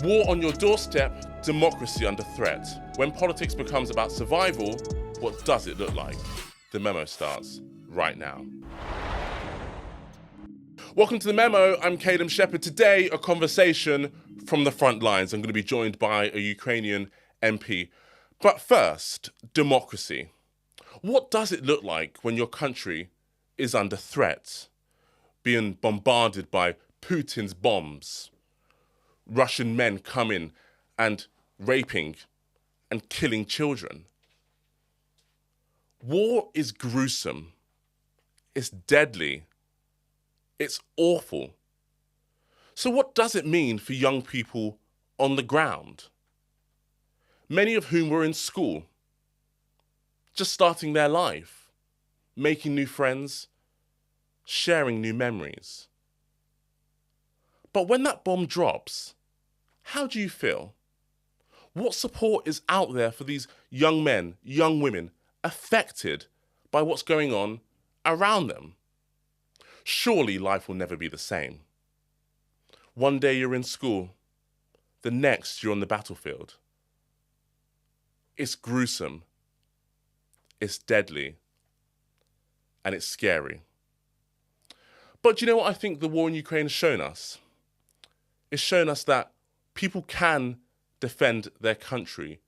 War on your doorstep, democracy under threat. When politics becomes about survival, what does it look like? The Memo starts right now. Welcome to The Memo. I'm Kaylem Shepherd. Today, a conversation from the front lines. I'm going to be joined by a Ukrainian MP. But first, democracy. What does it look like when your country is under threat? Being bombarded by Putin's bombs, Russian men coming and raping and killing children. War is gruesome. It's deadly. It's awful. So what does it mean for young people on the ground? Many of whom were in school, just starting their life, making new friends, sharing new memories. But when that bomb drops, how do you feel? What support is out there for these young men, young women affected by what's going on around them? Surely life will never be the same. One day you're in school, the next you're on the battlefield. It's gruesome, it's deadly, and it's scary. But you know what I think the war in Ukraine has shown us? It's shown us that people can defend their country.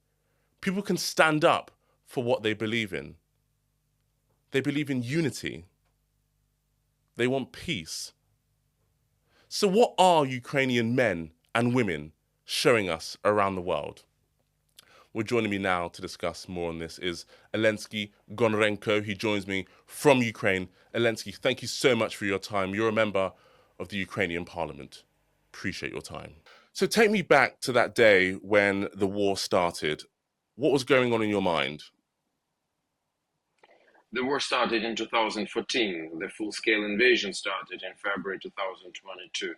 People can stand up for what they believe in. They believe in unity. They want peace. So what are Ukrainian men and women showing us around the world? Well, joining me now to discuss more on this is Oleksiy Goncharenko. He joins me from Ukraine. Oleksiy, thank you so much for your time. You're a member of the Ukrainian Parliament. Appreciate your time. So take me back to that day when the war started. What was going on in your mind? The war started in 2014. The full-scale invasion started in February 2022.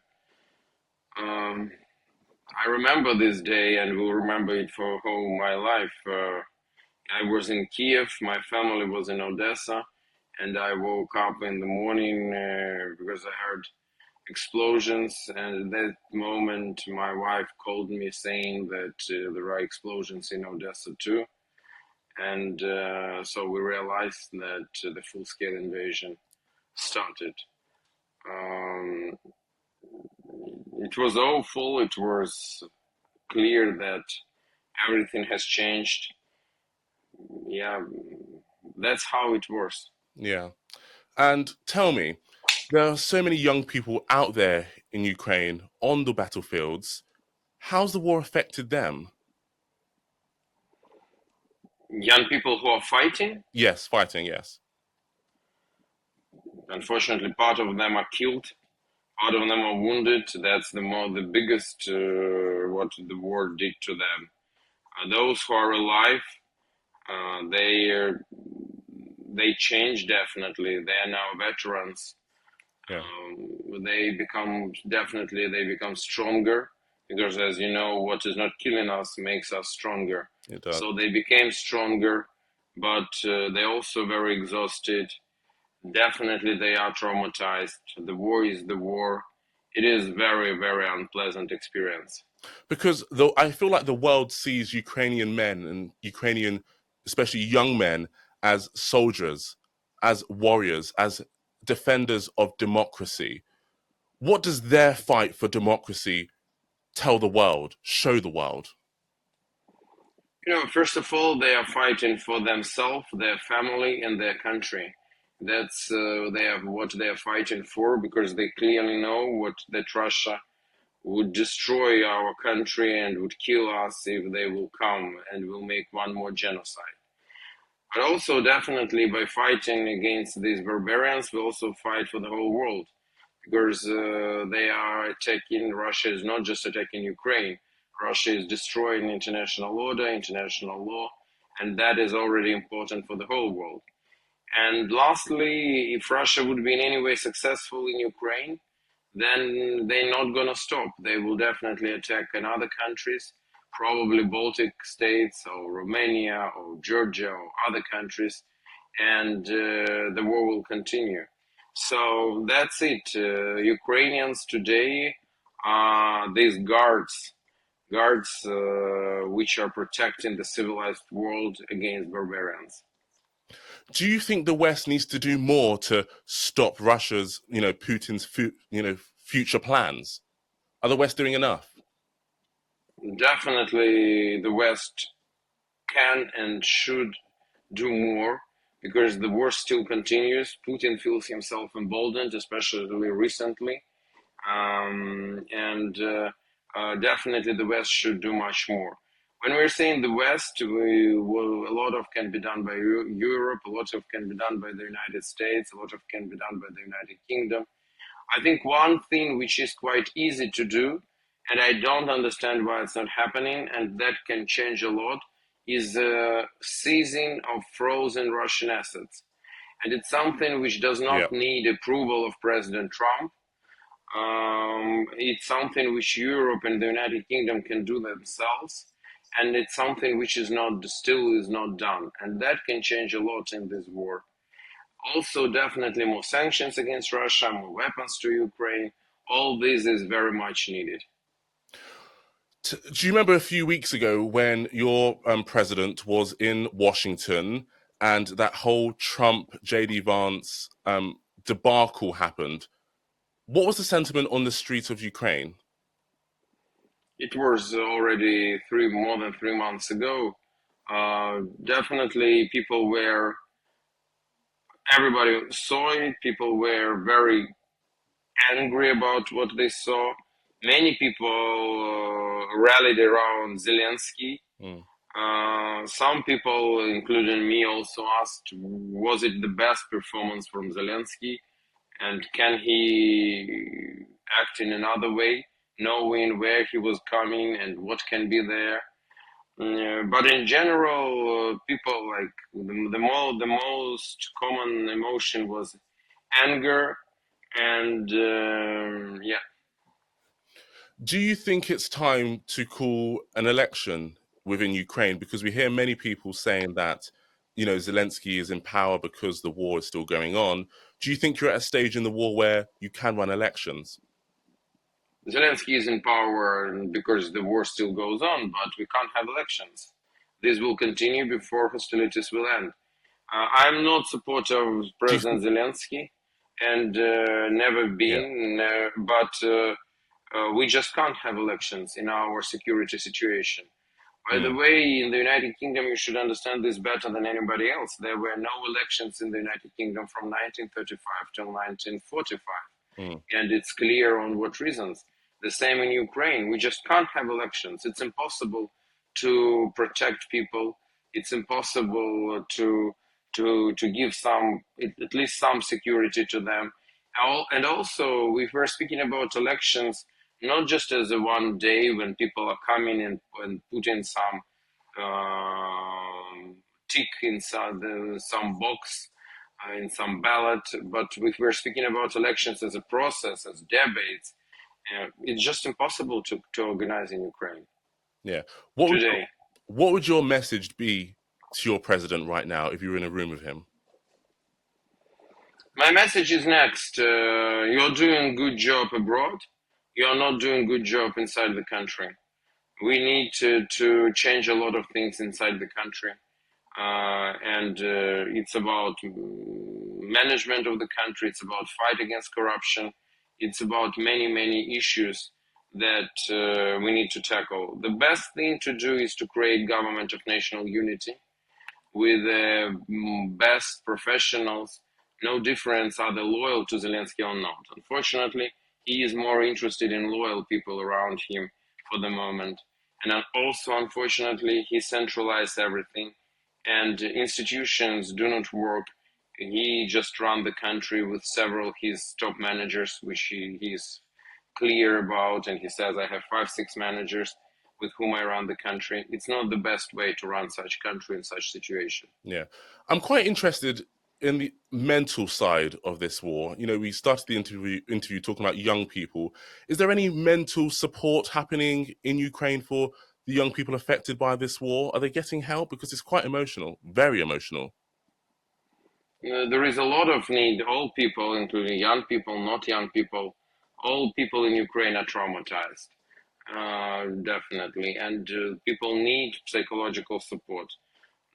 I remember this day and will remember it for whole my life. I was in Kiev, my family was in Odessa, and I woke up in the morning because I heard explosions, and at that moment my wife called me saying that there are explosions in Odessa too. And so we realized that the full-scale invasion started. It was awful. It was clear that everything has changed. Yeah, that's how it was. Yeah. And tell me, there are so many young people out there in Ukraine on the battlefields. How's the war affected them? Young people who are fighting, Yes, fighting, yes. unfortunately, part of them are killed, part of them are wounded. That's the biggest what the war did to them. Those who are alive, they change definitely. They are now veterans. Yeah. They become stronger because, as you know, what is not killing us makes us stronger. It does. So they became stronger, but they're also very exhausted. Definitely, they are traumatized. The war is the war. It is very, very unpleasant experience. Because though I feel like the world sees Ukrainian men and Ukrainian, especially young men, as soldiers, as warriors, as defenders of democracy. What does their fight for democracy tell the world, show the world? First of all, they are fighting for themselves, their family, and their country. That's what they are fighting for, because they clearly know that Russia would destroy our country and would kill us if they will come and will make one more genocide. But also, definitely, by fighting against these barbarians, we also fight for the whole world, because they are attacking. Russia is not just attacking Ukraine. Russia is destroying international order, international law, and that is already important for the whole world. And lastly, if Russia would be in any way successful in Ukraine, then they're not going to stop. They will definitely attack in other countries, probably Baltic states or Romania or Georgia or other countries, and the war will continue. So that's it. Ukrainians today are these guards guards which are protecting the civilized world against barbarians. Do you think the West needs to do more to stop Russia's, Putin's, future plans? Are the West doing enough? Definitely, the West can and should do more because the war still continues. Putin feels himself emboldened, especially recently. And definitely the West should do much more. When we're saying the West, a lot of can be done by Europe, a lot of can be done by the United States, a lot of can be done by the United Kingdom. I think one thing which is quite easy to do, and I don't understand why it's not happening, and that can change a lot, is seizing of frozen Russian assets. And it's something which does Yeah. not need approval of President Trump. It's something which Europe and the United Kingdom can do themselves, and it's something which is not still is not done, and that can change a lot in this war. Also, definitely more sanctions against Russia, more weapons to Ukraine. All this is very much needed. Do you remember a few weeks ago when your president was in Washington and that whole Trump JD Vance debacle happened? What was the sentiment on the streets of Ukraine? It was already more than 3 months ago. Definitely, everybody saw it. People were very angry about what they saw. Many people rallied around Zelensky. Mm. Some people, including me, also asked, was it the best performance from Zelensky? And can he act in another way, knowing where he was coming and what can be there? But in general, people like the most common emotion was anger and yeah. Do you think it's time to call an election within Ukraine? Because we hear many people saying that, Zelensky is in power because the war is still going on. Do you think you're at a stage in the war where you can run elections? Zelensky is in power because the war still goes on, but we can't have elections. This will continue before hostilities will end. I'm not supporter of Do you President think, Zelensky and never yeah. been, but we just can't have elections in our security situation. By the Mm, way, in the United Kingdom, you should understand this better than anybody else. There were no elections in the United Kingdom from 1935 till 1945, mm. and it's clear on what reasons. The same in Ukraine. We just can't have elections. It's impossible to protect people. It's impossible to give at least some security to them. And also, we were speaking about elections not just as a one day when people are coming and putting some tick in some box in some ballot, but if we're speaking about elections as a process, as debates, it's just impossible to organize in Ukraine Yeah. What would your, today. what would your message be to your president right now if you were in a room with him? My message is next. You're doing good job abroad. You're not doing good job inside the country. We need to change a lot of things inside the country. And it's about management of the country. It's about fight against corruption. It's about many issues that we need to tackle. The best thing to do is to create government of national unity with the best professionals. No difference are they loyal to Zelensky or not. Unfortunately, he is more interested in loyal people around him for the moment. And also, unfortunately, he centralized everything and institutions do not work. He just run the country with several his top managers, which he's clear about, and he says, I have 5, 6 managers with whom I run the country. It's not the best way to run such country in such situation. Yeah. I'm quite interested in the mental side of this war. We started the interview talking about young people. Is there any mental support happening in Ukraine for the young people affected by this war? Are they getting help? Because it's quite emotional, very emotional. There is a lot of need. All people, including young people, not young people, all people in Ukraine are traumatized. Definitely. And people need psychological support.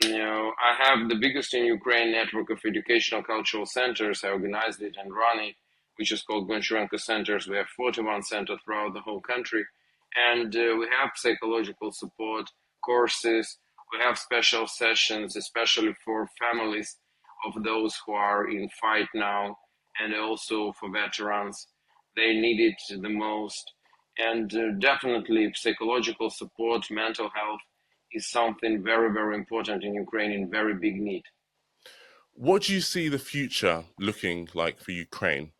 I have the biggest in Ukraine network of educational cultural centers. I organized it and run it, which is called Goncharenko Centers. We have 41 centers throughout the whole country. And we have psychological support courses. We have special sessions, especially for families of those who are in fight now, and also for veterans. They need it the most. And definitely psychological support, mental health is something very, very important in Ukraine, in very big need. What do you see the future looking like for Ukraine?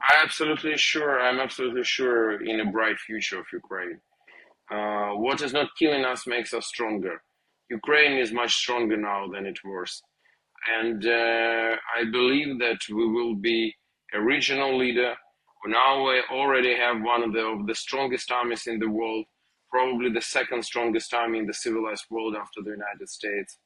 I'm absolutely sure in a bright future of Ukraine. What is not killing us makes us stronger. Ukraine is much stronger now than it was. And I believe that we will be a regional leader. Now we already have one of the strongest armies in the world, probably the second strongest army in the civilized world after the United States.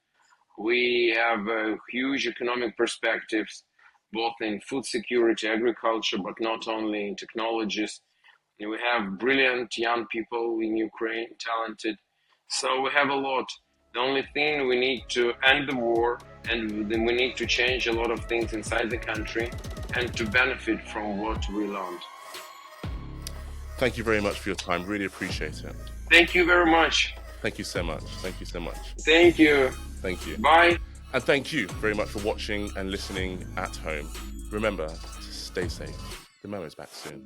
We have huge economic perspectives, both in food security, agriculture, but not only in technologies. We have brilliant young people in Ukraine, talented. So we have a lot. The only thing we need to end the war, and then we need to change a lot of things inside the country and to benefit from what we learned. Thank you very much for your time. Really appreciate it. Thank you very much. Thank you so much. Thank you so much. Thank you. Thank you. Bye. And thank you very much for watching and listening at home. Remember to stay safe. The Memo is back soon.